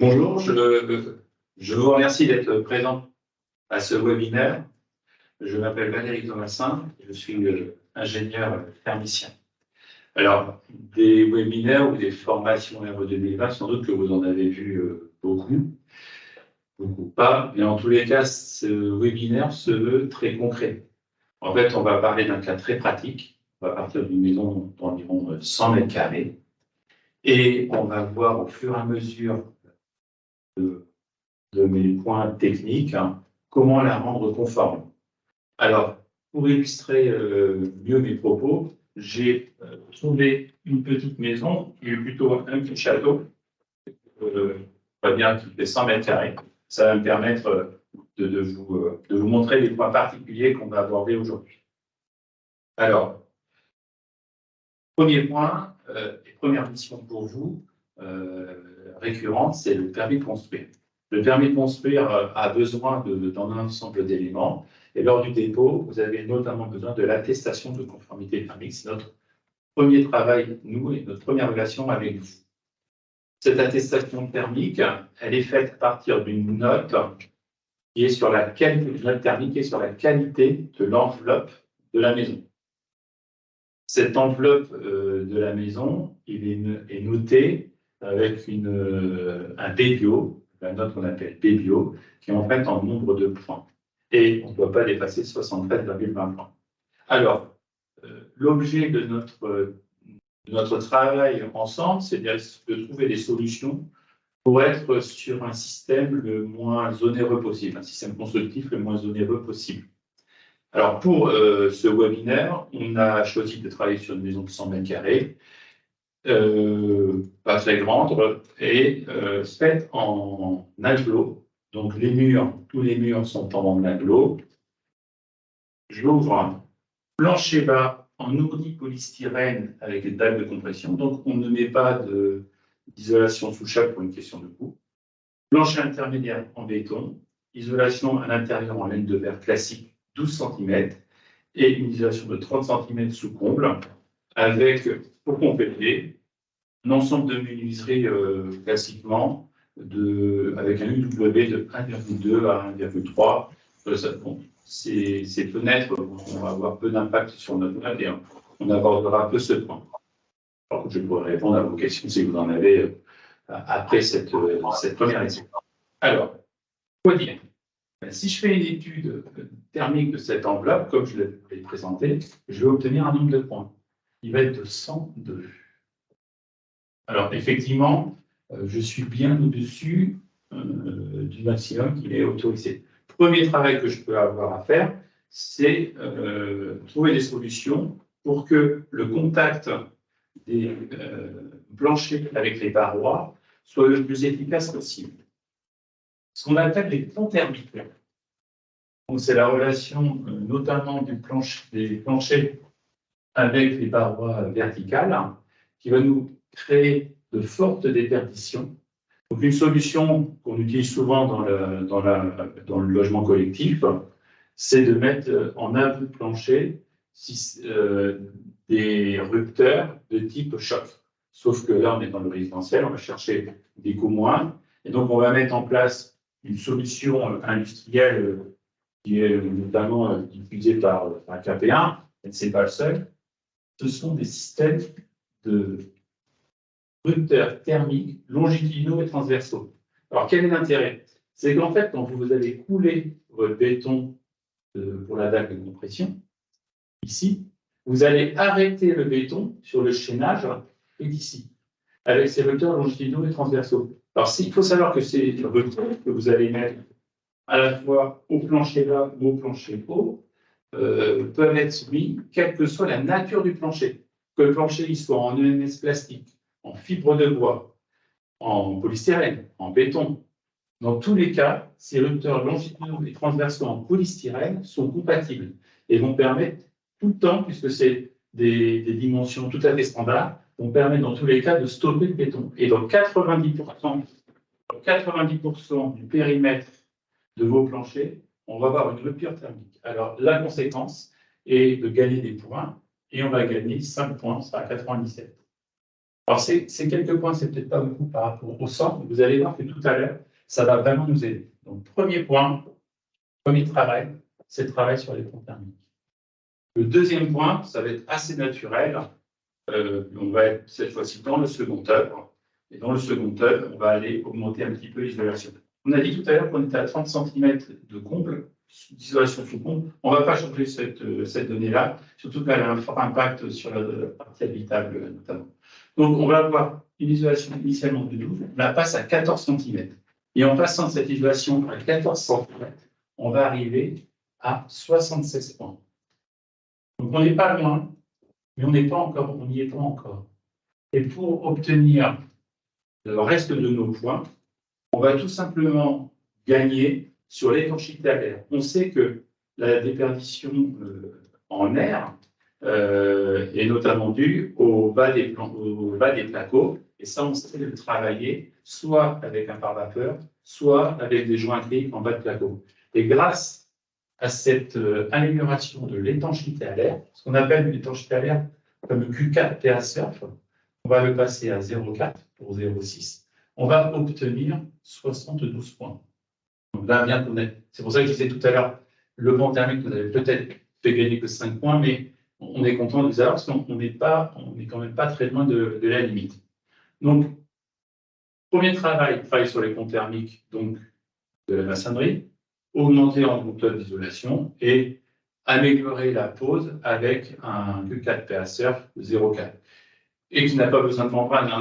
Bonjour, je vous remercie d'être présent à ce webinaire. Je m'appelle Valérie Thomasin, je suis ingénieur thermicien. Alors, des webinaires ou des formations RE 2020, sans doute que vous en avez vu beaucoup pas, mais en tous les cas, ce webinaire se veut très concret. En fait, on va parler d'un cas très pratique. On va partir d'une maison d'environ 100 mètres carrés et on va voir au fur et à mesure de mes points techniques, comment la rendre conforme. Alors, pour illustrer mieux mes propos, j'ai trouvé une petite maison, qui est plutôt un petit château, pas bien, qui fait 100 mètres carrés. Ça va me permettre de vous montrer les points particuliers qu'on va aborder aujourd'hui. Alors, premier point, et première mission pour vous, récurrente, c'est le permis de construire. Le permis de construire a besoin d'un ensemble d'éléments. Et lors du dépôt, vous avez notamment besoin de l'attestation de conformité thermique. C'est notre premier travail, nous, et notre première relation avec vous. Cette attestation thermique, elle est faite à partir d'une note qui est sur la qualité, une note thermique qui est sur la qualité de l'enveloppe de la maison. Cette enveloppe de la maison, il est noté avec un BBio, la note qu'on appelle BBio, qui est en fait en nombre de points. Et on ne doit pas dépasser 73,20 points. Alors, l'objet de notre travail ensemble, c'est de trouver des solutions pour être sur un système le moins onéreux possible, un système constructif le moins onéreux possible. Alors, pour ce webinaire, on a choisi de travailler sur une maison de 100 mètres carrés, pas très grande, et faite en aglo. Donc, tous les murs sont en aglo. J'ouvre un plancher bas en ourdi polystyrène avec des dalles de compression. Donc, on ne met pas d'isolation sous choc pour une question de coût. Plancher intermédiaire en béton, isolation à l'intérieur en laine de verre classique 12 cm et une isolation de 30 cm sous comble avec, pour compléter, un ensemble de menuiseries classiquement avec un UW de 1,2 à 1,3. Ces fenêtres vont avoir peu d'impact sur notre note et on abordera un peu ce point. Alors, je pourrais répondre à vos questions si vous en avez après cette première étude. Alors, quoi dire? Si je fais une étude thermique de cette enveloppe, comme je l'ai présenté, je vais obtenir un nombre de points. Il va être de 102. Alors, effectivement, je suis bien au-dessus du maximum qui est autorisé. Premier travail que je peux avoir à faire, c'est trouver des solutions pour que le contact des planchers avec les parois soit le plus efficace possible. Ce qu'on appelle les ponts thermiques. C'est la relation notamment des planchers avec les parois verticales qui va nous créer de fortes déperditions. Donc, une solution qu'on utilise souvent dans le logement collectif, c'est de mettre en abri de plancher des rupteurs de type choc. Sauf que là, on est dans le résidentiel, on va chercher des coûts moindres. Et donc, on va mettre en place une solution industrielle qui est notamment diffusée par un KP1, et ce n'est pas le seul. Ce sont des systèmes de rupteurs thermiques longitudinaux et transversaux. Alors, quel est l'intérêt? C'est qu'en fait, quand vous allez couler votre béton pour la dalle de compression, ici, vous allez arrêter le béton sur le chaînage et d'ici, avec ces rupteurs longitudinaux et transversaux. Alors, il faut savoir que ces rupteurs que vous allez mettre à la fois au plancher bas ou au plancher haut peuvent être soumis, quelle que soit la nature du plancher. Que le plancher il soit en EMS plastique, en fibre de bois, en polystyrène, en béton. Dans tous les cas, ces rupteurs longitudinaux et transversaux en polystyrène sont compatibles et vont permettre tout le temps, puisque c'est des dimensions tout à fait standards, vont permettre dans tous les cas de stopper le béton. Et dans 90% du périmètre de vos planchers, on va avoir une rupture thermique. Alors, la conséquence est de gagner des points, et on va gagner 5 points, ça à 97. Alors, ces quelques points, c'est peut-être pas beaucoup par rapport au centre. Vous allez voir que tout à l'heure, ça va vraiment nous aider. Donc, premier point, premier travail, c'est le travail sur les ponts thermiques. Le deuxième point, ça va être assez naturel. On va être cette fois-ci dans le second œuvre. Et dans le second œuvre, on va aller augmenter un petit peu l'isolation. On a dit tout à l'heure qu'on était à 30 cm de comble, d'isolation sous comble. On ne va pas changer cette donnée-là, surtout qu'elle a un fort impact sur la partie habitable notamment. Donc, on va avoir une isolation initialement de 12, on la passe à 14 cm. Et en passant cette isolation à 14 cm, on va arriver à 76 points. Donc, on n'est pas loin, mais on n'y est pas encore. Et pour obtenir le reste de nos points, on va tout simplement gagner sur l'étanchéité à l'air. On sait que la déperdition en air est notamment due au bas des plateaux, et ça, on sait le travailler soit avec un pare-vapeur, soit avec des joints acryliques en bas de plateau. Et grâce à cette amélioration de l'étanchéité à l'air, ce qu'on appelle l'étanchéité à l'air comme le Q4 PA Surf, on va le passer à 0,4 pour 0,6. On va obtenir 72 points. Donc là, bien connaître. C'est pour ça que je disais tout à l'heure, le pont thermique nous avait peut-être fait gagner que 5 points, mais on est content de les avoir parce qu'on n'est quand même pas très loin de la limite. Donc, premier travail sur les ponts thermiques donc, de la maçonnerie, augmenter en hauteur d'isolation et améliorer la pose avec un Q4 PA Surf 0,4. Et qui n'a pas besoin de membrane. Hein,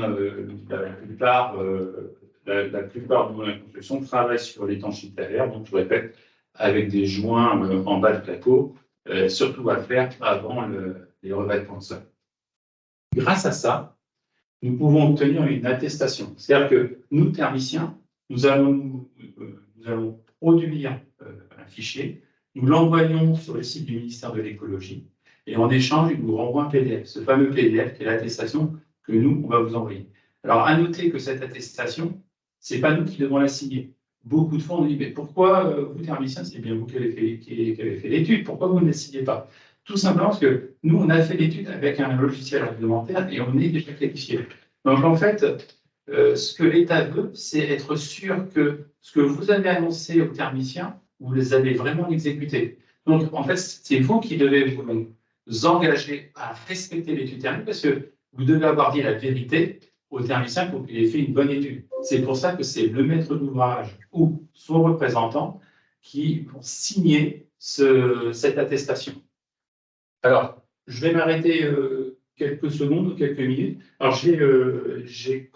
la plupart de la construction travaillent sur l'étanchéité à l'air, donc je répète, avec des joints en bas de plateau, surtout à faire avant les revêtements de sol. Grâce à ça, nous pouvons obtenir une attestation. C'est-à-dire que nous, thermiciens, nous allons produire un fichier, nous l'envoyons sur le site du ministère de l'écologie, et en échange, il nous renvoie un PDF, ce fameux PDF qui est l'attestation que nous, on va vous envoyer. Alors, à noter que cette attestation, ce n'est pas nous qui devons la signer. Beaucoup de fois, on dit, mais pourquoi vous, thermiciens, c'est bien vous qui avez fait l'étude, pourquoi vous ne la signez pas? Tout simplement parce que nous, on a fait l'étude avec un logiciel réglementaire et on est déjà qualifié. Donc, en fait, ce que l'État veut, c'est être sûr que ce que vous avez annoncé aux thermiciens, vous les avez vraiment exécutés. Donc, en fait, c'est vous qui devez vous engager à respecter l'étude thermique parce que vous devez avoir dit la vérité au thermicien pour qu'il ait fait une bonne étude. C'est pour ça que c'est le maître d'ouvrage ou son représentant qui vont signer cette attestation. Alors, je vais m'arrêter quelques secondes, quelques minutes. Alors, j'ai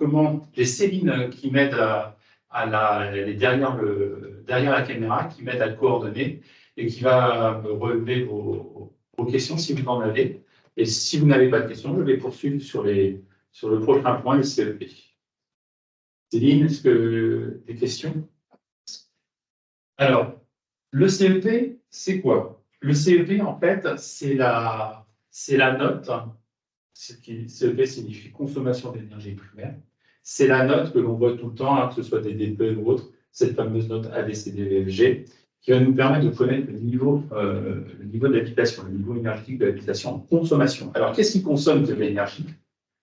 Céline qui m'aide derrière la caméra, qui m'aide à le coordonner et qui va me relever vos questions si vous en avez. Et si vous n'avez pas de questions, je vais poursuivre sur le prochain point, le CEP. Céline, est-ce que des questions? Alors, le CEP, c'est quoi? Le CEP, en fait, c'est la note. CEP signifie consommation d'énergie primaire. C'est la note que l'on voit tout le temps, hein, que ce soit des DPE ou autres, cette fameuse note ABCDEFG, qui va nous permettre de connaître le niveau d'habitation, le niveau énergétique de l'habitation en consommation. Alors, qu'est-ce qui consomme de l'énergie?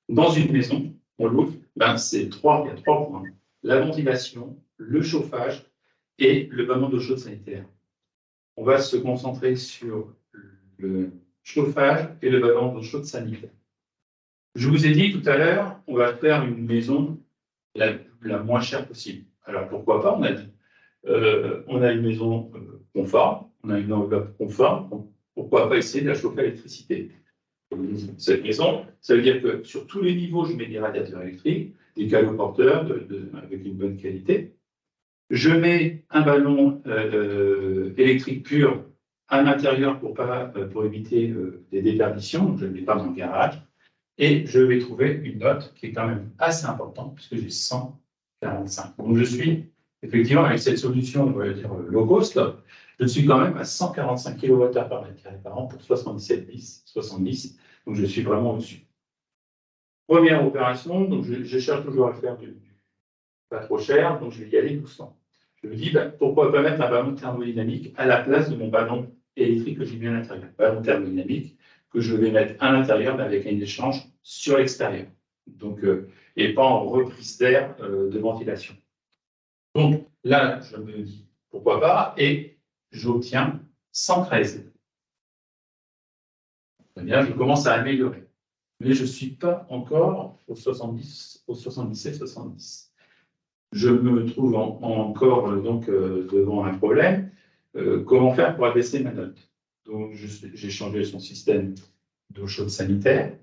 Dans une maison, on loue, il y a 3 points. La ventilation, le chauffage et le bâtiment d'eau chaude sanitaire. On va se concentrer sur le chauffage et le bâtiment d'eau chaude sanitaire. Je vous ai dit tout à l'heure, on va faire une maison la moins chère possible. Alors, pourquoi pas, on a dit. On a une maison conforme, on a une enveloppe conforme, donc pourquoi pas essayer de la chauffer à l'électricité? Cette maison, ça veut dire que sur tous les niveaux, je mets des radiateurs électriques, des caloporteurs avec une bonne qualité. Je mets un ballon électrique pur à l'intérieur pour éviter des déperditions, donc je ne le mets pas dans le garage. Et je vais trouver une note qui est quand même assez importante, puisque j'ai 145. Donc je suis, effectivement, avec cette solution, on va dire low cost, je suis quand même à 145 kWh par mètre carré par an pour 70. Donc je suis vraiment au-dessus. Première opération, donc je cherche toujours à faire pas trop cher, donc je vais y aller doucement. Je me dis, pourquoi pas mettre un ballon thermodynamique à la place de mon ballon électrique que j'ai mis à l'intérieur. Ballon thermodynamique que je vais mettre à l'intérieur avec un échange sur l'extérieur. Donc, et pas en reprise d'air de ventilation. Donc là, je me dis pourquoi pas, et j'obtiens 113. Très bien, je commence à améliorer. Mais je ne suis pas encore au 70, au 77, 70. Je me trouve encore donc devant un problème. Comment faire pour abaisser ma note? Donc, j'ai changé son système d'eau chaude sanitaire.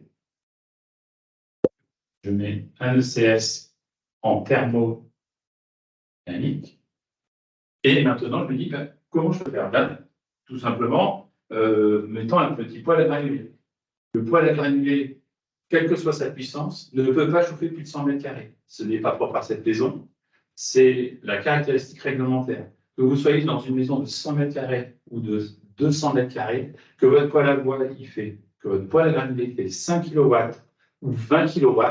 Je mets un ECS en thermodynamique. Et maintenant, je me dis, ben, comment je peux faire? Ben, tout simplement, mettant un petit poêle à granuler. Le poêle à granuler, quelle que soit sa puissance, ne peut pas chauffer plus de 100 mètres carrés. Ce n'est pas propre à cette maison. C'est la caractéristique réglementaire. Que vous soyez dans une maison de 100 mètres carrés ou de 200 mètres carrés, que votre poêle à bois que votre poêle à granuler fait 5 kW ou 20 kW,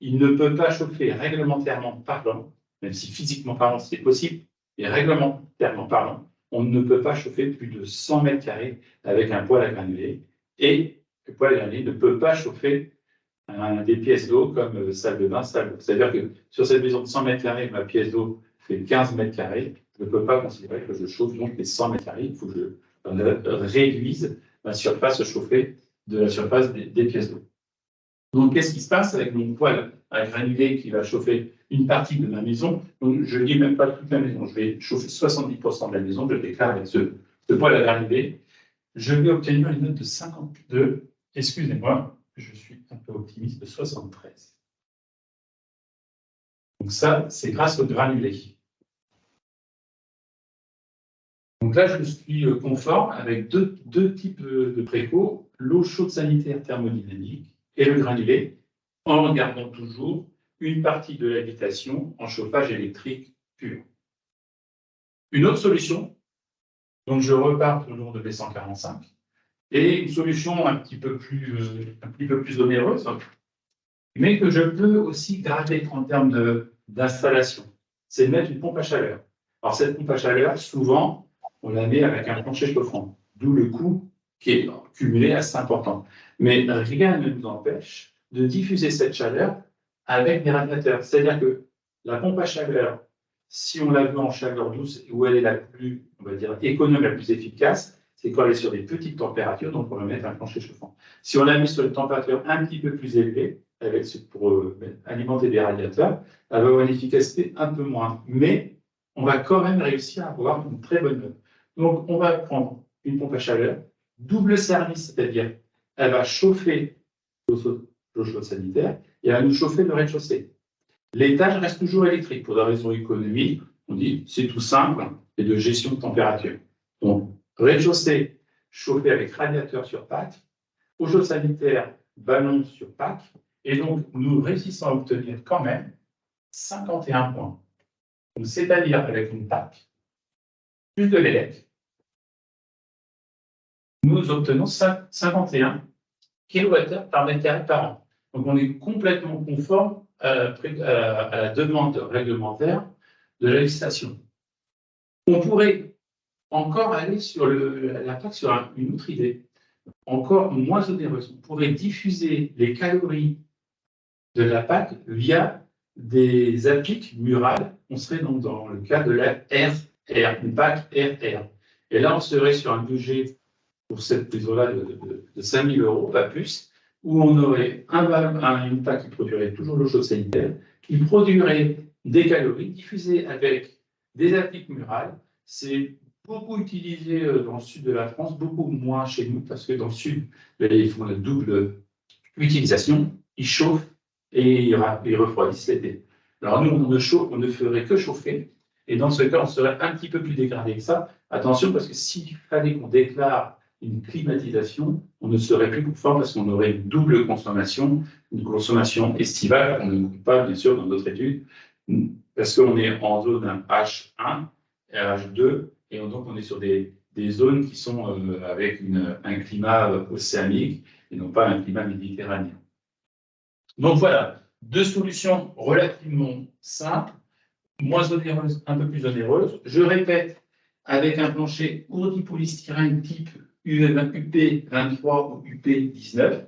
il ne peut pas chauffer réglementairement parlant, même si physiquement parlant c'est possible, mais réglementairement parlant, on ne peut pas chauffer plus de 100 mètres carrés avec un poêle à granuler. Et le poêle à granuler ne peut pas chauffer des pièces d'eau comme salle de bain, salle. C'est-à-dire que sur cette maison de 100 mètres carrés, ma pièce d'eau fait 15 mètres carrés. Je ne peux pas considérer que je chauffe donc les 100 mètres carrés. Il faut que je réduise ma surface chauffée de la surface des pièces d'eau. Donc, qu'est-ce qui se passe avec mon poêle à granuler qui va chauffer une partie de ma maison? Donc, je ne dis même pas toute la maison. Je vais chauffer 70% de la maison. Je déclare avec ce poêle à granuler. Je vais obtenir une note de 52. Excusez-moi, je suis un peu optimiste, de 73. Donc ça, c'est grâce au granulé. Donc là, je suis conforme avec deux types de préco, l'eau chaude sanitaire thermodynamique et le granulé, en gardant toujours une partie de l'habitation en chauffage électrique pur. Une autre solution, donc je repars toujours de B145, et une solution un petit peu plus onéreuse, mais que je peux aussi garder en termes d'installation, c'est de mettre une pompe à chaleur. Alors cette pompe à chaleur, souvent, on la met avec un plancher chauffant, d'où le coût qui est cumulé assez important. Mais rien ne nous empêche de diffuser cette chaleur avec des radiateurs. C'est-à-dire que la pompe à chaleur, si on la veut en chaleur douce, où elle est la plus, on va dire, économe, la plus efficace, c'est quand elle est sur des petites températures, donc on va mettre un plancher chauffant. Si on la met sur une température un petit peu plus élevée, pour alimenter des radiateurs, elle va avoir une efficacité un peu moins. Mais on va quand même réussir à avoir une très bonne note. Donc, on va prendre une pompe à chaleur, double service, c'est-à-dire elle va chauffer l'eau chaude sanitaire et elle va nous chauffer le rez-de-chaussée. L'étage reste toujours électrique. Pour des raisons économiques, on dit c'est tout simple et de gestion de température. Donc, rez-de-chaussée chauffé avec radiateur sur pack, eau chaude sanitaire, ballon sur pack, et donc nous réussissons à obtenir quand même 51 points. C'est-à-dire avec une pack, plus de l'élec, nous obtenons 51 kWh par mètre carré par an. Donc on est complètement conforme à la demande réglementaire de la législation. On pourrait encore aller sur la PAC sur une autre idée, encore moins onéreuse. On pourrait diffuser les calories de la PAC via des appliques murales. On serait donc dans le cas de la RR, une PAC RR. Et là, on serait sur un budget pour cette maison-là de 5 000 €, pas plus, où on aurait une PAC qui produirait toujours l'eau chaude sanitaire, qui produirait des calories diffusées avec des appliques murales. C'est beaucoup utilisé dans le sud de la France, beaucoup moins chez nous, parce que dans le sud, ils font la double utilisation, ils chauffent et ils refroidissent l'été. Alors nous, on ne ferait que chauffer, et dans ce cas, on serait un petit peu plus dégradé que ça. Attention, parce que s'il fallait qu'on déclare une climatisation, on ne serait plus conforme parce qu'on aurait une double consommation, une consommation estivale, qu'on ne compte pas, bien sûr, dans notre étude, parce qu'on est en zone H1, H2, et donc on est sur des zones qui sont avec un climat océanique et non pas un climat méditerranéen. Donc voilà, deux solutions relativement simples, moins onéreuses, un peu plus onéreuses. Je répète, avec un plancher ourdipolystyrène type UP23 ou UP19,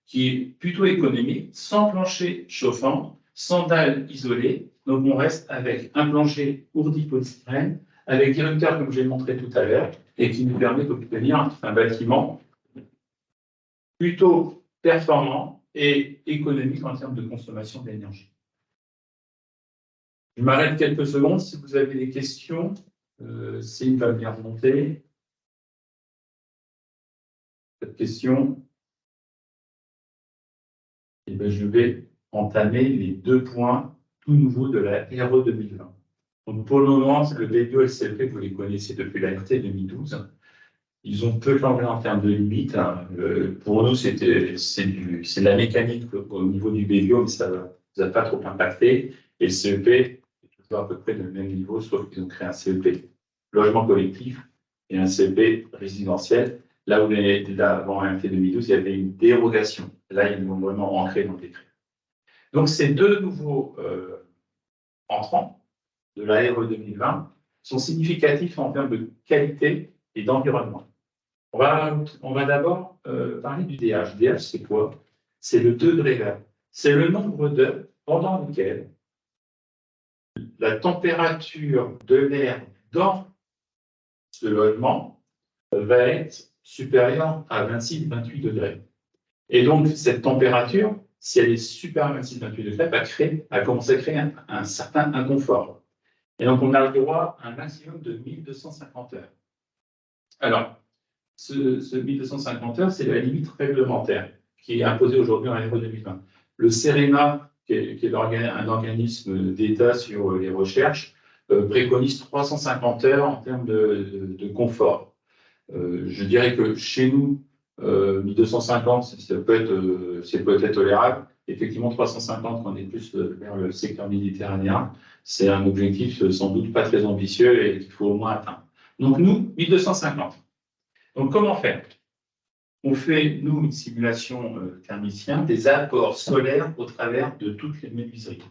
qui est plutôt économique, sans plancher chauffant, sans dalle isolée. Donc, on reste avec un plancher ourdi polystyrène, avec directeur, comme j'ai montré tout à l'heure, et qui nous permet d'obtenir un bâtiment plutôt performant et économique en termes de consommation d'énergie. Je m'arrête quelques secondes. Si vous avez des questions, Céline va bien remonter. Cette question. Et bien, je vais entamer les 2 points tout nouveaux de la RE 2020. Donc, pour le moment, le BBO et le CLP, vous les connaissez depuis la RT 2012. Ils ont peu changé en termes de limites. Pour nous, c'est de la mécanique au niveau du BBO, mais ça ne nous a pas trop impacté. Et le CEP est toujours à peu près le même niveau, sauf qu'ils ont créé un CEP logement collectif et un CEP résidentiel. Là où avant la RT 2012, il y avait une dérogation. Là, ils l'ont vraiment ancré dans le décret. Donc, ces 2 nouveaux entrants de la RE 2020 sont significatifs en termes de qualité et d'environnement. On va d'abord parler du DH. DH, c'est quoi? C'est le degré vert. C'est le nombre d'heures pendant lesquelles la température de l'air dans ce logement va être supérieure à 26-28 degrés. Et donc, cette température, si elle est supérieure à 26-28 degrés, va commencer à créer un certain inconfort. Et donc, on a le droit à un maximum de 1250 heures. Alors, ce 1250 heures, c'est la limite réglementaire qui est imposée aujourd'hui en RE 2020. Le CEREMA, qui est un organisme d'État sur les recherches, préconise 350 heures en termes de confort. Je dirais que chez nous, 1250, c'est peut-être tolérable. Effectivement, 350, quand on est plus vers le secteur méditerranéen, c'est un objectif sans doute pas très ambitieux et qu'il faut au moins atteindre. Donc nous, 1250. Donc, comment faire? On fait, nous, une simulation thermicienne des apports solaires au travers de toutes les menuiseries.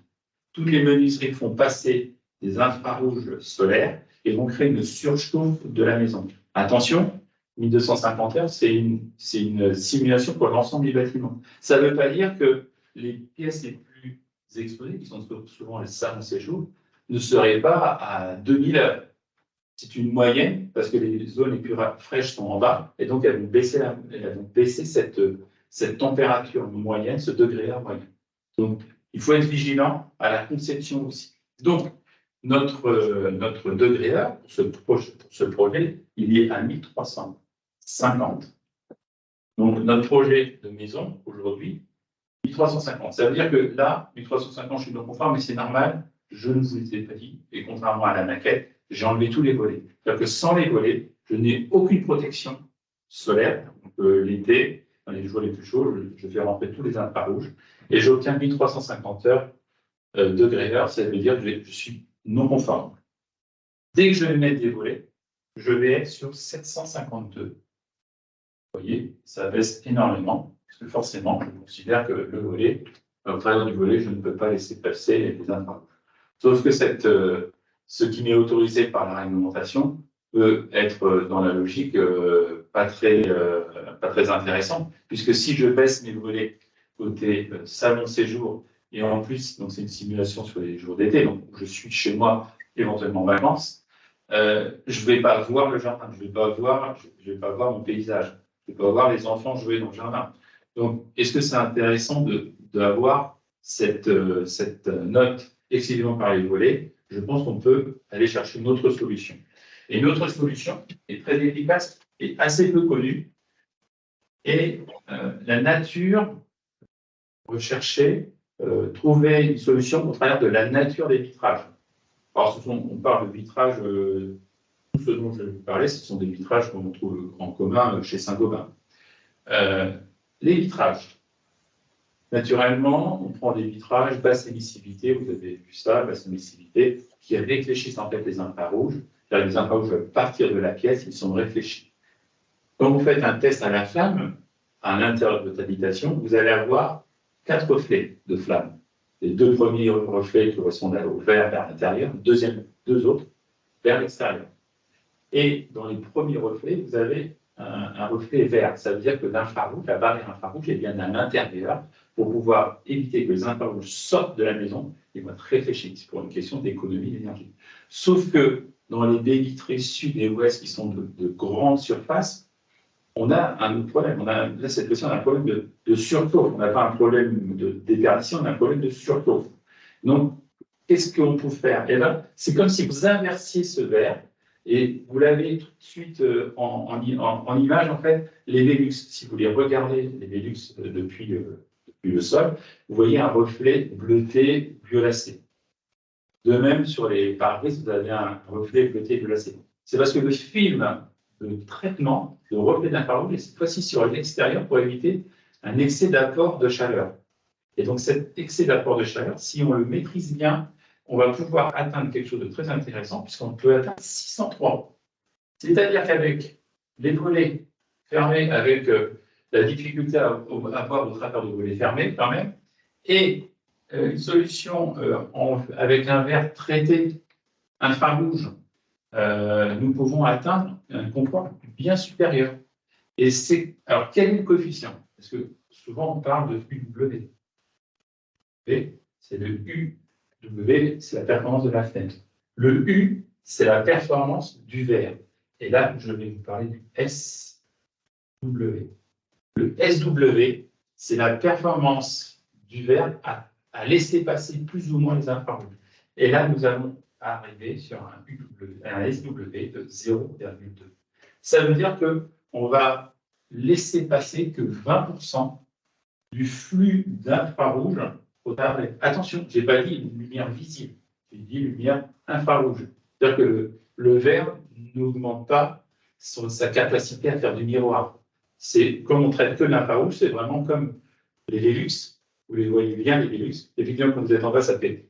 Toutes les menuiseries font passer des infrarouges solaires et vont créer une surchauffe de la maison. Attention, 1250 heures, c'est une simulation pour l'ensemble du bâtiment. Ça ne veut pas dire que les pièces les plus exposées, qui sont souvent les salles de séjour, ne seraient pas à 2000 heures. C'est une moyenne, parce que les zones les plus fraîches sont en bas, et donc elles vont baisser cette température moyenne, ce degré-là moyen. Donc, il faut être vigilant à la conception aussi. Donc, notre degré-là, pour ce projet, il est à 1350. Donc, notre projet de maison, aujourd'hui, 1350. Ça veut dire que là, 1350, je suis non conforme, mais c'est normal, je ne vous ai pas dit, et contrairement à la maquette, j'ai enlevé tous les volets. C'est-à-dire que sans les volets, je n'ai aucune protection solaire. L'été, dans les jours les plus chauds, je fais rentrer tous les infrarouges et j'obtiens 1350 heures degrés heure. Ça veut dire que je suis non conforme. Dès que je vais mettre des volets, je vais être sur 752. Vous voyez, ça baisse énormément, parce que forcément, je considère que le volet, au travers du volet, je ne peux pas laisser passer les infrarouges. Sauf que ce qui m'est autorisé par la réglementation peut être dans la logique pas très intéressant, puisque si je baisse mes volets côté salon séjour, et en plus, donc c'est une simulation sur les jours d'été, donc je suis chez moi éventuellement en vacances, je ne vais pas voir le jardin, je ne vais pas voir mon paysage, je ne vais pas voir les enfants jouer dans le jardin. Donc, est-ce que c'est intéressant d'avoir cette note exclusivement par les volets? Je pense qu'on peut aller chercher une autre solution. Et une autre solution est très efficace et assez peu connue. Et la nature recherchait, trouvait une solution au travers de la nature des vitrages. Alors, on parle de vitrages, tout ce dont je vais vous parler, ce sont des vitrages qu'on trouve en commun chez Saint-Gobain. Les vitrages. Naturellement, on prend des vitrages basse émissivité, vous avez vu ça, basse émissivité, qui réfléchissent en fait les infrarouges. Les infrarouges veulent partir de la pièce, ils sont réfléchis. Quand vous faites un test à la flamme, à l'intérieur de votre habitation, vous allez avoir 4 reflets de flamme. Les 2 premiers reflets correspondent au vert vers l'intérieur, les 2 autres vers l'extérieur. Et dans les premiers reflets, vous avez un reflet vert. Ça veut dire que l'infrarouge, la barrière infrarouge est bien à l'intérieur pour pouvoir éviter que les infrarouges sortent de la maison et vont être réfléchis. C'est pour une question d'économie d'énergie. Sauf que dans les baies vitrées sud et ouest qui sont de grandes surfaces, on a un autre problème. Là, cette fois-ci, on a un problème de surchauffe. On n'a pas un problème de déperdition, on a un problème de surchauffe. Donc, qu'est-ce qu'on peut faire? Eh bien, c'est comme si vous inversiez ce verre et vous l'avez tout de suite en image, en fait, les Velux. Si vous les regardez, les Velux depuis le sol, vous voyez un reflet bleuté, violacé. De même, sur les pare-brises, vous avez un reflet bleuté, violacé. C'est parce que le film de traitement, de reflet d'infrarouge, est cette fois-ci sur l'extérieur pour éviter un excès d'apport de chaleur. Et donc, cet excès d'apport de chaleur, si on le maîtrise bien, on va pouvoir atteindre quelque chose de très intéressant, puisqu'on peut atteindre 603. C'est-à-dire qu'avec les volets fermés, avec la difficulté à voir votre apport de volets fermés quand même, et une solution avec un verre traité infrarouge, nous pouvons atteindre un confort bien supérieur. Et alors, quel est le coefficient? Parce que souvent, on parle de UW. C'est le UW, c'est la performance de la fenêtre. Le U, c'est la performance du verre. Et là, je vais vous parler du SW. Le SW, c'est la performance du verre à laisser passer plus ou moins les infrarouges. Et là, nous allons arriver sur un SW de 0,2. Ça veut dire qu'on va laisser passer que 20% du flux d'infrarouge au travers. Attention, je n'ai pas dit une lumière visible, j'ai dit lumière infrarouge. C'est-à-dire que le verre n'augmente pas sa capacité à faire du miroir. C'est comme on traite que l'infrarouge, c'est vraiment comme les Velux. Vous les voyez bien, les Velux. Évidemment, quand vous êtes en bas, ça fait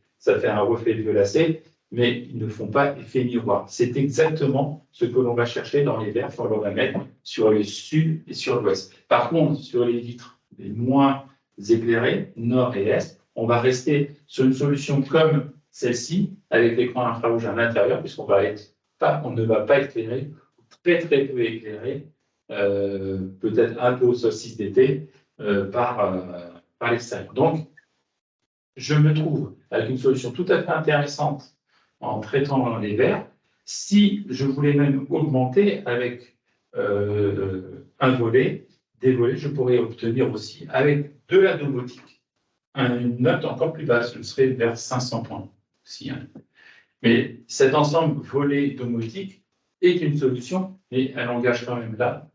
un reflet violacé, mais ils ne font pas effet miroir. C'est exactement ce que l'on va chercher dans les verres, qu'on va mettre sur le sud et sur l'ouest. Par contre, sur les vitres les moins éclairées, nord et est, on va rester sur une solution comme celle-ci, avec l'écran infrarouge à l'intérieur, puisqu'on ne va pas éclairer, très très peu éclairé, peut-être un peu au solstice d'été, par l'extérieur. Donc, je me trouve avec une solution tout à fait intéressante en traitant les verres. Si je voulais même augmenter avec un volet, des volets, je pourrais obtenir aussi avec de la domotique une note encore plus basse, je serais vers 500 points. Aussi, hein. Mais cet ensemble volet domotique est une solution, mais elle engage quand même là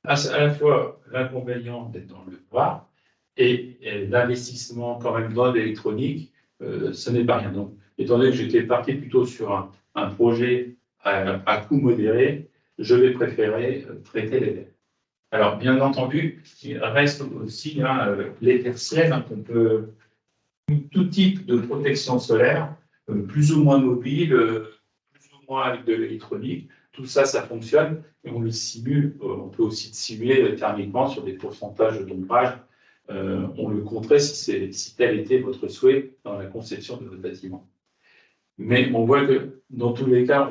à la fois l'inconvénient d'être dans le noir et l'investissement quand même dans l'électronique, ce n'est pas rien. Donc, étant donné que j'étais parti plutôt sur un projet à coût modéré, je vais préférer traiter les verres. Alors, bien entendu, il reste aussi les persiennes, tout type de protection solaire, plus ou moins mobile, plus ou moins avec de l'électronique. Tout ça, ça fonctionne et on le simule. On peut aussi le simuler thermiquement sur des pourcentages d'ombrage. On le compterait si tel était votre souhait dans la conception de votre bâtiment. Mais on voit que dans tous les cas,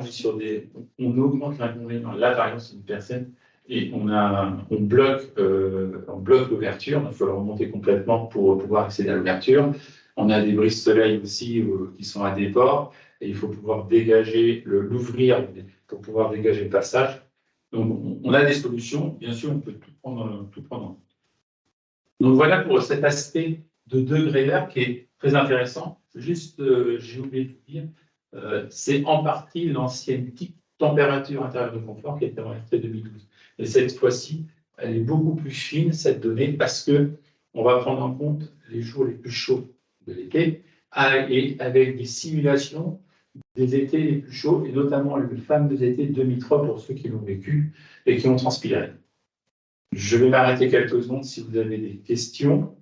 on augmente l'inconvénient. Là, par exemple, c'est une personne et on bloque l'ouverture. Il faut le remonter complètement pour pouvoir accéder à l'ouverture. On a des brises soleil aussi qui sont à déport et il faut pouvoir l'ouvrir pour pouvoir dégager le passage. Donc, on a des solutions. Bien sûr, on peut tout prendre en compte. Donc, voilà pour cet aspect de degré d'air qui est très intéressant. Juste, j'ai oublié de vous dire, c'est en partie l'ancienne température intérieure de confort qui était enregistrée 2012. Et cette fois-ci, elle est beaucoup plus fine, cette donnée, parce qu'on va prendre en compte les jours les plus chauds de l'été et avec des simulations des étés les plus chauds, et notamment le fameux été 2003 pour ceux qui l'ont vécu et qui ont transpiré. Je vais m'arrêter quelques secondes si vous avez des questions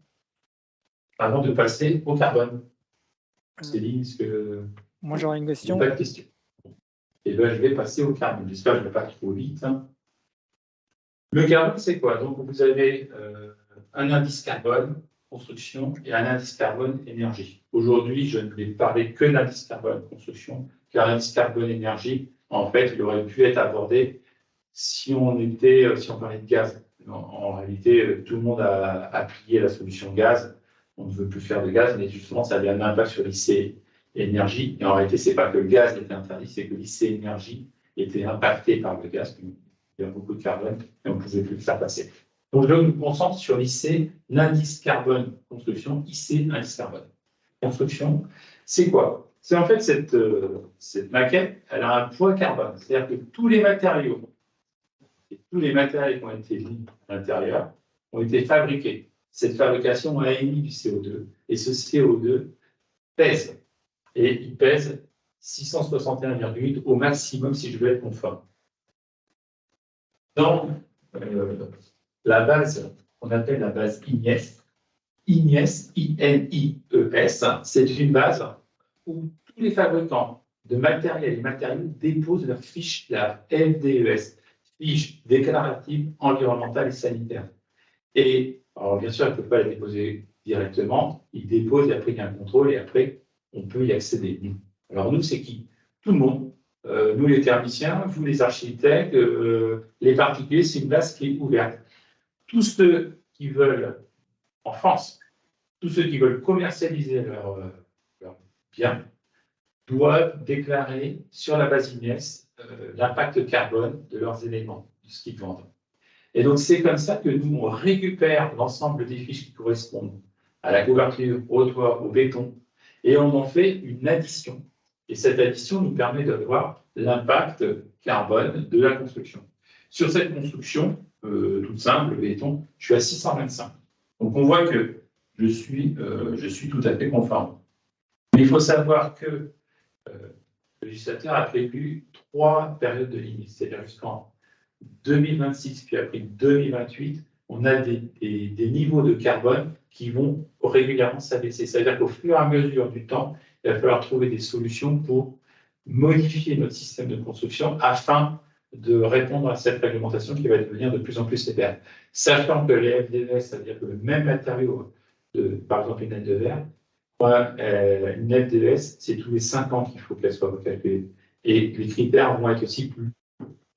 avant de passer au carbone. Céline, est-ce que... Moi, j'aurais une question. Pas de question. Et bien, je vais passer au carbone. J'espère que je ne vais pas trop vite. Le carbone, c'est quoi? Donc, vous avez un indice carbone construction et un indice carbone énergie. Aujourd'hui, je ne vais parler que d'indice carbone construction, car l'indice carbone énergie, en fait, il aurait pu être abordé si on parlait de gaz. En réalité, tout le monde a plié la solution gaz. On ne veut plus faire de gaz, mais justement, ça avait un impact sur l'IC énergie. Et en réalité, c'est pas que le gaz était interdit, c'est que l'IC énergie était impacté par le gaz. Il y a beaucoup de carbone et on ne pouvait plus le faire passer. Donc, je me concentre sur l'IC, l'indice carbone construction, IC, indice carbone construction. C'est quoi? C'est en fait cette maquette, elle a un poids carbone. C'est-à-dire que tous les matériaux qui ont été mis à l'intérieur ont été fabriqués. Cette fabrication a émis du CO2 et ce CO2 pèse. Et il pèse 661,8 au maximum si je veux être conforme. Dans la base qu'on appelle la base INIES, INIES, c'est une base où tous les fabricants de matériel et matériaux déposent leur fiche, la FDES, fiche déclarative environnementale et sanitaire. Et alors bien sûr, ils ne peuvent pas la déposer directement, ils déposent et après il y a un contrôle et après on peut y accéder. Alors nous, c'est qui? Tout le monde. Nous les thermiciens, vous les architectes, les particuliers, c'est une base qui est ouverte. Tous ceux qui veulent, en France, tous ceux qui veulent commercialiser leurs biens doivent déclarer sur la base INES l'impact carbone de leurs éléments, de ce qu'ils vendent. Et donc, c'est comme ça que nous, on récupère l'ensemble des fiches qui correspondent à la couverture, au toit, au béton, et on en fait une addition. Et cette addition nous permet de voir l'impact carbone de la construction. Sur cette construction, toute simple, le béton, je suis à 625. Donc, on voit que je suis tout à fait conforme. Mais il faut savoir que le législateur a prévu 3 périodes de limite, c'est-à-dire jusqu'en 2026, puis après 2028, on a des niveaux de carbone qui vont régulièrement s'abaisser. C'est-à-dire qu'au fur et à mesure du temps, il va falloir trouver des solutions pour modifier notre système de construction afin de répondre à cette réglementation qui va devenir de plus en plus sévère. Sachant que les FDES, c'est-à-dire que le même matériau, par exemple une aile de verre, une FDES, c'est tous les 5 ans qu'il faut qu'elle soit recalculée. Et les critères vont être aussi plus.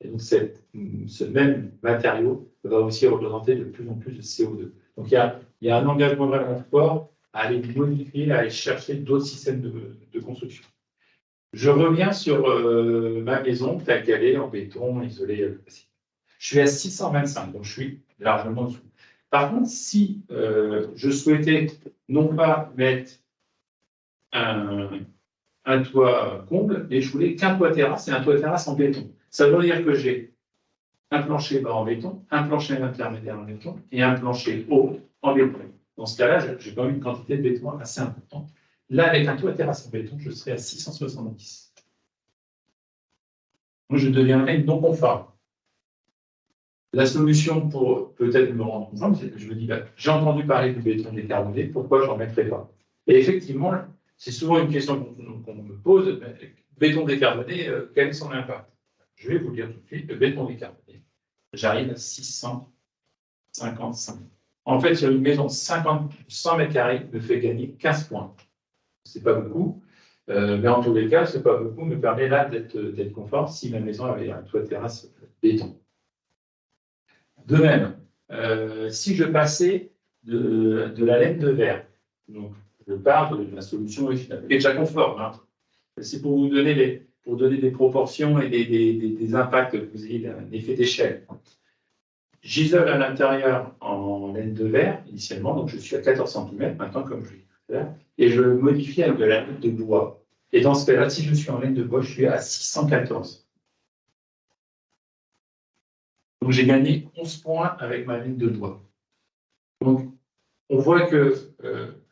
Et donc, ce même matériau va aussi représenter de plus en plus de CO2. Donc, il y a un engagement vraiment fort à aller modifier, à aller chercher d'autres systèmes de construction. Je reviens sur ma maison telle qu'elle est, en béton, isolé. Je suis à 625, donc je suis largement dessous. Par contre, si je souhaitais non pas mettre un toit comble, mais je voulais qu'un toit terrasse et un toit terrasse en béton. Ça veut dire que j'ai un plancher bas en béton, un plancher intermédiaire en béton et un plancher haut en béton. Dans ce cas-là, j'ai quand même une quantité de béton assez importante. Là, avec un toit terrasse en béton, je serai à 670. Donc, je deviendrai non conforme. La solution pour peut-être me rendre conforme, c'est que je me dis, j'ai entendu parler du béton décarboné, pourquoi je n'en mettrai pas? Et effectivement, c'est souvent une question qu'on me pose, béton décarboné, quel est son impact? Je vais vous le dire tout de suite, le béton décarboné, j'arrive à 655. En fait, sur une maison de 100 mètres carrés, me fait gagner 15 points. Ce n'est pas beaucoup, mais en tous les cas, ce n'est pas beaucoup, me permet là d'être conforme si ma maison avait un toit terrasse béton. De même, si je passais de la laine de verre, donc je pars de la solution originale, qui est déjà conforme, hein. C'est pour vous donner des proportions et des impacts, que vous ayez un effet d'échelle. J'isole à l'intérieur en laine de verre, initialement, donc je suis à 14 cm, maintenant, comme je l'ai dit tout à l'heure, et je le modifie avec de la laine de bois. Et dans ce cas-là, si je suis en laine de bois, je suis à 614. Donc j'ai gagné 11 points avec ma laine de bois. Donc, on voit que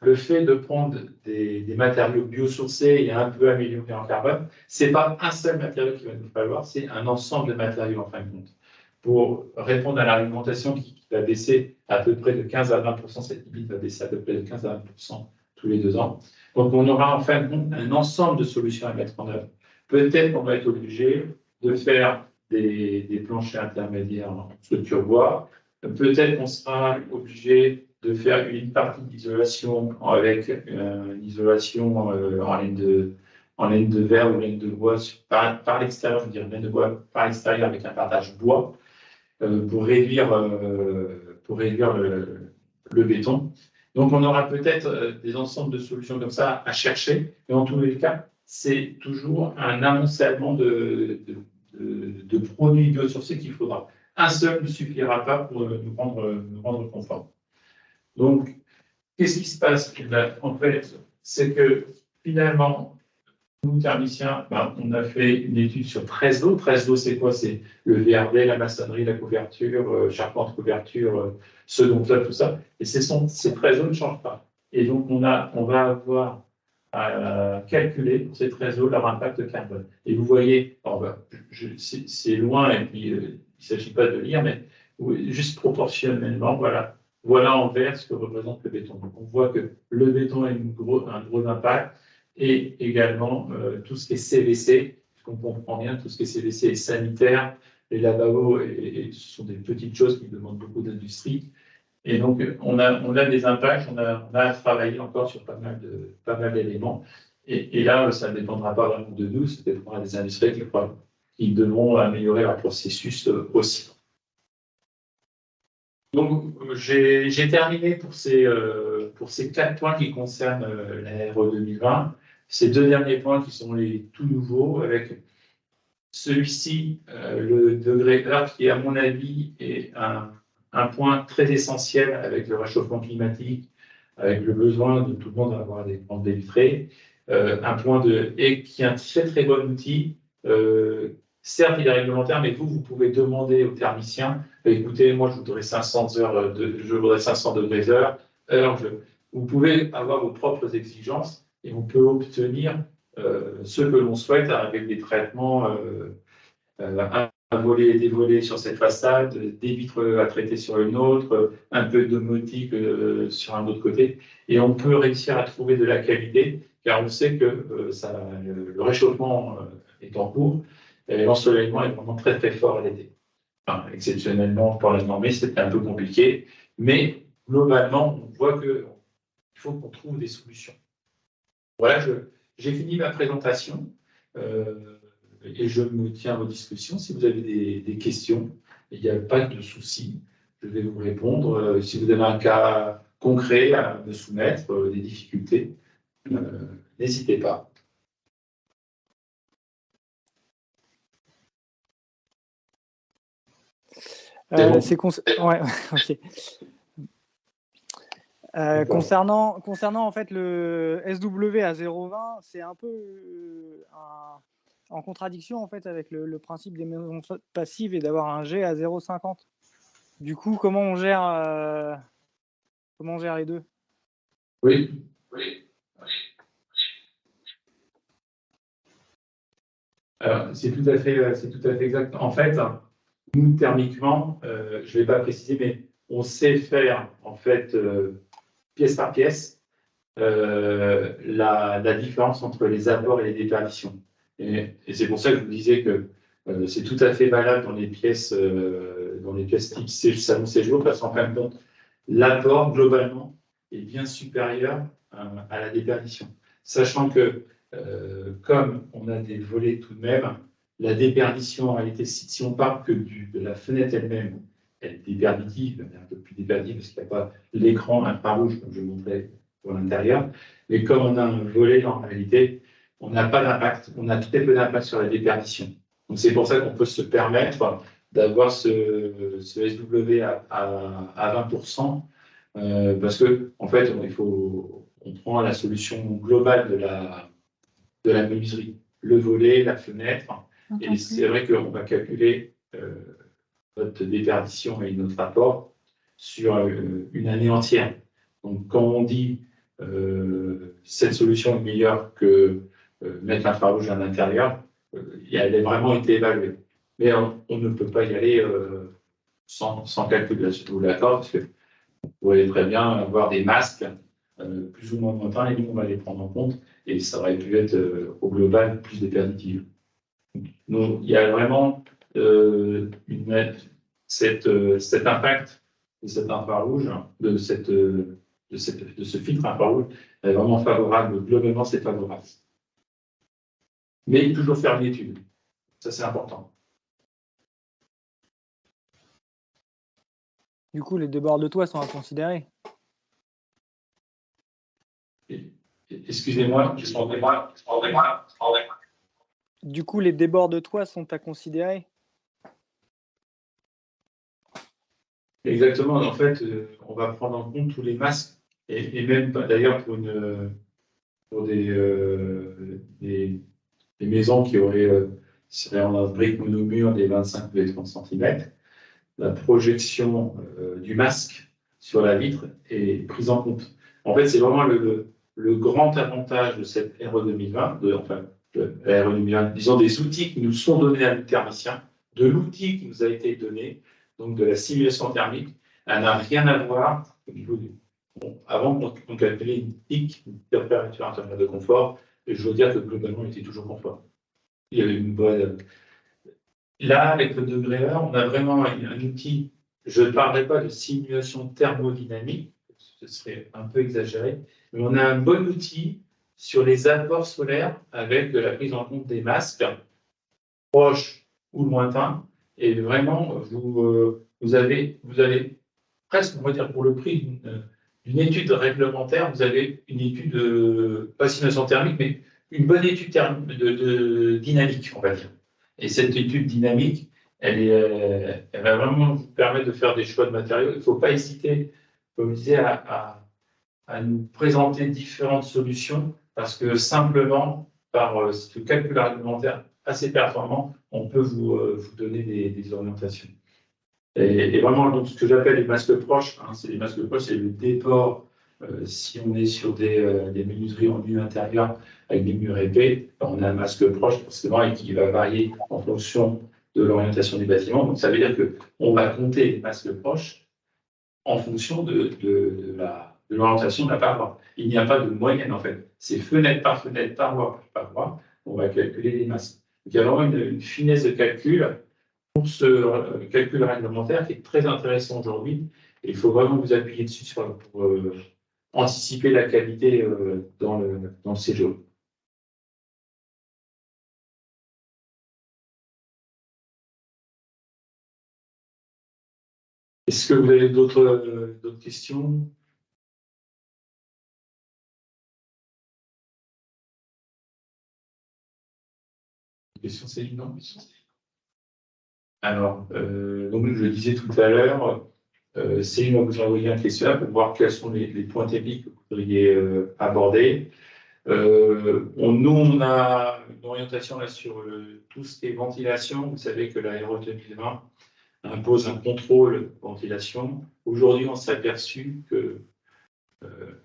le fait de prendre des matériaux biosourcés et un peu améliorés en carbone, ce n'est pas un seul matériau qui va nous falloir, c'est un ensemble de matériaux en fin de compte. Pour répondre à l'alimentation qui va baisser à peu près de 15 à 20%, cette limite va baisser à peu près de 15 à 20% tous les 2 ans. Donc on aura en fin de compte un ensemble de solutions à mettre en œuvre. Peut-être qu'on va être obligé de faire des planchers intermédiaires en structure bois. Peut-être qu'on sera obligé de faire une partie d'isolation avec une isolation en laine en laine de verre ou laine de bois par l'extérieur, je veux dire laine de bois par l'extérieur avec un partage bois pour réduire le béton. Donc on aura peut-être des ensembles de solutions comme ça à chercher, mais en tous les cas, c'est toujours un amoncellement de produits biosourcés qu'il faudra. Un seul ne suffira pas pour nous rendre conformes. Donc, qu'est-ce qui se passe? En fait, c'est que finalement, nous, thermiciens, on a fait une étude sur 13 lots. 13 lots, c'est quoi? C'est le VRD, la maçonnerie, la couverture, charpente, couverture, second œuvre, tout ça. Et ces 13 lots ne changent pas. Et donc, on va avoir à calculer pour ces 13 lots leur impact carbone. Et vous voyez, c'est loin et puis il ne s'agit pas de lire, mais juste proportionnellement, voilà en vert ce que représente le béton. Donc, on voit que le béton a un gros impact. Et également tout ce qui est CVC, ce qu'on comprend bien, tout ce qui est CVC est sanitaire, les lavabos, et ce sont des petites choses qui demandent beaucoup d'industrie. Et donc, on a des impacts, on a à travailler encore sur pas mal d'éléments. Et là, ça ne dépendra pas vraiment de nous, ça dépendra des industriels qui devront améliorer leur processus aussi. Donc, j'ai terminé pour ces 4 points qui concernent la RE 2020. Ces 2 derniers points qui sont les tout nouveaux, avec celui-ci, le degré heure, qui, à mon avis, est un point très essentiel avec le réchauffement climatique, avec le besoin de tout le monde d'avoir des grandes baies vitrées. Un point et qui est un très très bon outil. Certes, il est réglementaire, mais vous pouvez demander aux thermiciens, écoutez, moi, je voudrais 500 heures, je voudrais 500 degrés heure. Vous pouvez avoir vos propres exigences et on peut obtenir ce que l'on souhaite avec des traitements un volet et des volets sur cette façade, des vitres à traiter sur une autre, un peu de domotique sur un autre côté. Et on peut réussir à trouver de la qualité, car on sait que le réchauffement est en cours. L'ensoleillement est vraiment très très fort à l'été. Enfin, exceptionnellement, pour la normée, c'était un peu compliqué, mais globalement, on voit qu'il faut qu'on trouve des solutions. Voilà, j'ai fini ma présentation et je me tiens à vos discussions. Si vous avez des questions, il n'y a pas de souci, je vais vous répondre. Si vous avez un cas concret à me soumettre, des difficultés, n'hésitez pas. C'est ouais, ok. Concernant en fait le SW à 0,20, c'est un peu en contradiction en fait avec le principe des maisons passives et d'avoir un G à 0,50. Du coup, comment on gère les deux? Oui. Alors, c'est tout à fait exact. En fait, nous, thermiquement, je ne vais pas préciser, mais on sait faire, en fait, pièce par pièce, la différence entre les apports et les déperditions. Et c'est pour ça que je vous disais que c'est tout à fait valable dans les pièces type salon séjour, parce qu'en fin de compte, l'apport, globalement, est bien supérieur à la déperdition. Sachant que, comme on a des volets tout de même, la déperdition, en réalité, si on parle que de la fenêtre elle-même, elle est déperditive, un peu plus déperditive parce qu'il n'y a pas l'écran infrarouge, comme je montrais pour l'intérieur. Mais comme on a un volet, en réalité, on n'a pas d'impact, on a très peu d'impact sur la déperdition. Donc c'est pour ça qu'on peut se permettre d'avoir ce SW à 20%, parce que en fait, on prend la solution globale de la menuiserie, le volet, la fenêtre, et c'est vrai qu'on va calculer notre déperdition et notre apport sur une année entière. Donc, quand on dit cette solution est meilleure que mettre l'infrarouge à l'intérieur, elle a vraiment été évaluée. Mais on ne peut pas y aller sans calcul. Je vous l'accorde, parce que vous pouvez très bien avoir des masques plus ou moins lointains, et nous, on va les prendre en compte, et ça aurait pu être au global plus déperditif. Donc, il y a vraiment cet impact de cet infrarouge, de ce filtre infrarouge, est vraiment favorable. Globalement, c'est favorable. mais toujours faire une étude. Ça, c'est important. Du coup, les débords de toit sont à considérer. Excusez-moi, Du coup, les débords de toit sont à considérer. Exactement. En fait, on va prendre en compte tous les masques et même d'ailleurs pour des maisons qui seraient en briques monomure des 25 ou des 30 cm, la projection du masque sur la vitre est prise en compte. En fait, c'est vraiment le grand avantage de cette RE 2020, la RE 2020, disons des outils qui nous sont donnés à nous thermiciens, de l'outil qui nous a été donné, donc de la simulation thermique, elle n'a rien à voir au niveau du. Bon, avant, on calculait une TIC, une température intérieure de confort, et je veux dire que globalement, il était toujours confort. Il y avait une bonne. Là, avec le degré heure, on a vraiment un outil. Je ne parlerai pas de simulation thermodynamique, ce serait un peu exagéré, mais on a un bon outil sur les apports solaires avec la prise en compte des masques proches ou lointains. Et vraiment, vous allez presque, on va dire, pour le prix d'une étude réglementaire, vous avez une étude, pas simulation thermique, mais une bonne étude de dynamique, on va dire. Et cette étude dynamique, elle va vraiment vous permettre de faire des choix de matériaux. Il ne faut pas hésiter, comme je disais, à nous présenter différentes solutions, parce que simplement, par ce calcul argumentaire assez performant, on peut vous donner des orientations. Et vraiment, donc, ce que j'appelle les masques proches, c'est les masques proches, c'est le déport. Si on est sur des menuiseries en mur intérieur avec des murs épais, on a un masque proche forcément et qui va varier en fonction de l'orientation du bâtiment. Donc ça veut dire qu'on va compter les masques proches en fonction de l'orientation de la paroi. Il n'y a pas de moyenne en fait. C'est fenêtre, paroi par paroi. On va calculer les masques. Donc il y a vraiment une finesse de calcul pour ce calcul réglementaire qui est très intéressant aujourd'hui. Et il faut vraiment vous appuyer dessus pour anticiper la qualité dans le séjour. Est-ce que vous avez d'autres questions? Question, c'est non. Alors, donc je le disais tout à l'heure, Céline va vous envoyer un questionnaire pour voir quels sont les points techniques que vous voudriez aborder. Nous, on a une orientation là sur tout ce qui est ventilation. Vous savez que la RE 2020 impose un contrôle ventilation. Aujourd'hui, on s'est aperçu que,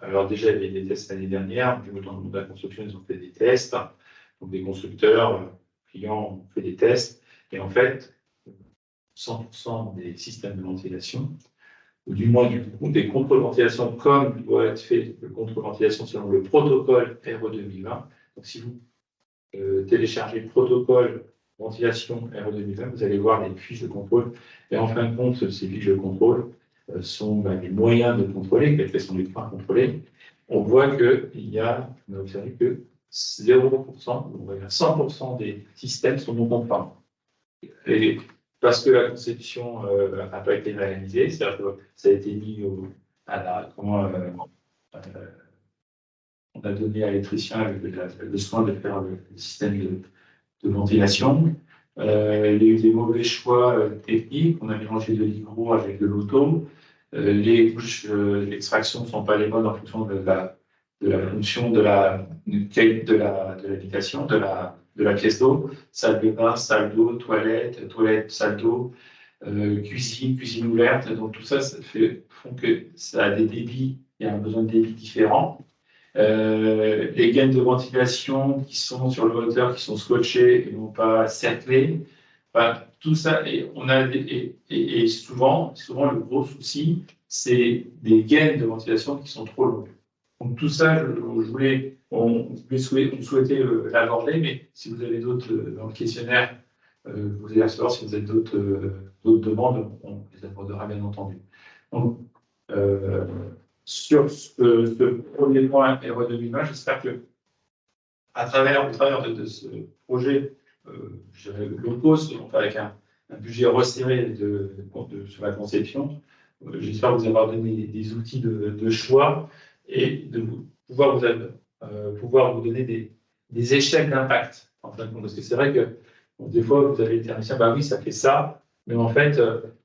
alors déjà, il y avait des tests l'année dernière, dans le monde de la construction, ils ont fait des tests. Donc, des constructeurs, clients ont fait des tests. Et en fait, 100% des systèmes de ventilation, ou du moins des contrôles de ventilation comme doit être fait le contrôle de ventilation selon le protocole RE 2020. Donc, si vous téléchargez le protocole ventilation RE 2020, vous allez voir les fiches de contrôle. Et en fin de compte, ces fiches de contrôle sont les moyens de contrôler, quels sont les points contrôlés. On voit qu'il y a, on a observé que 0%, on va dire 100% des systèmes sont non conformes. Et parce que la conception n'a pas été réalisée, c'est-à-dire que ça a été mis on a donné à l'électricien le soin de faire le système de ventilation. Il y a eu des mauvais choix techniques, on a mélangé de l'hydro avec de l'auto. Les couches d'extraction ne sont pas les bonnes en fonction de la fonction de l'habitation, de la pièce d'eau. Salle de bain, salle d'eau, toilette, salle d'eau, cuisine ouverte. Donc tout ça, font que ça a des débits, il y a un besoin de débit différent. Les gaines de ventilation qui sont sur le moteur, qui sont scotchés et non pas cerclés. Enfin, tout ça, et souvent, le gros souci, c'est des gaines de ventilation qui sont trop longues. Donc tout ça, on souhaitait l'aborder, mais si vous avez d'autres dans le questionnaire, vous allez savoir si vous avez d'autres demandes, on les abordera bien entendu. Donc, sur ce premier point RE 2020, j'espère que au travers de ce projet, je dirais, low cost, donc avec un budget resserré sur la conception, j'espère vous avoir donné des outils de choix et de pouvoir vous donner des échelles d'impact. En fin de compte, parce que c'est vrai que bon, des fois, vous avez été un bah oui, ça fait ça, mais en fait,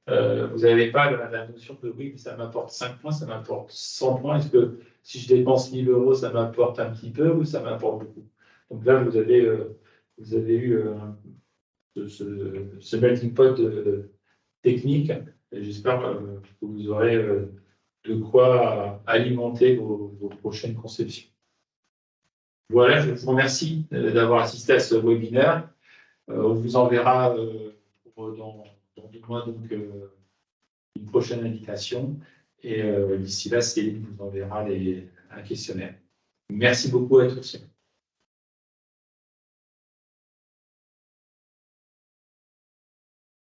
vous n'avez pas la notion de oui, ça m'apporte 5 points, ça m'apporte 100 points. Est-ce que si je dépense 1 000 euros, ça m'apporte un petit peu ou ça m'apporte beaucoup? Donc là, vous avez eu ce melting pot technique. Et j'espère que vous aurez de quoi alimenter vos prochaines conceptions. Voilà, je vous remercie d'avoir assisté à ce webinaire. On vous enverra dans 2 mois donc, une prochaine invitation. Et d'ici là, Céline vous enverra un questionnaire. Merci beaucoup à tous.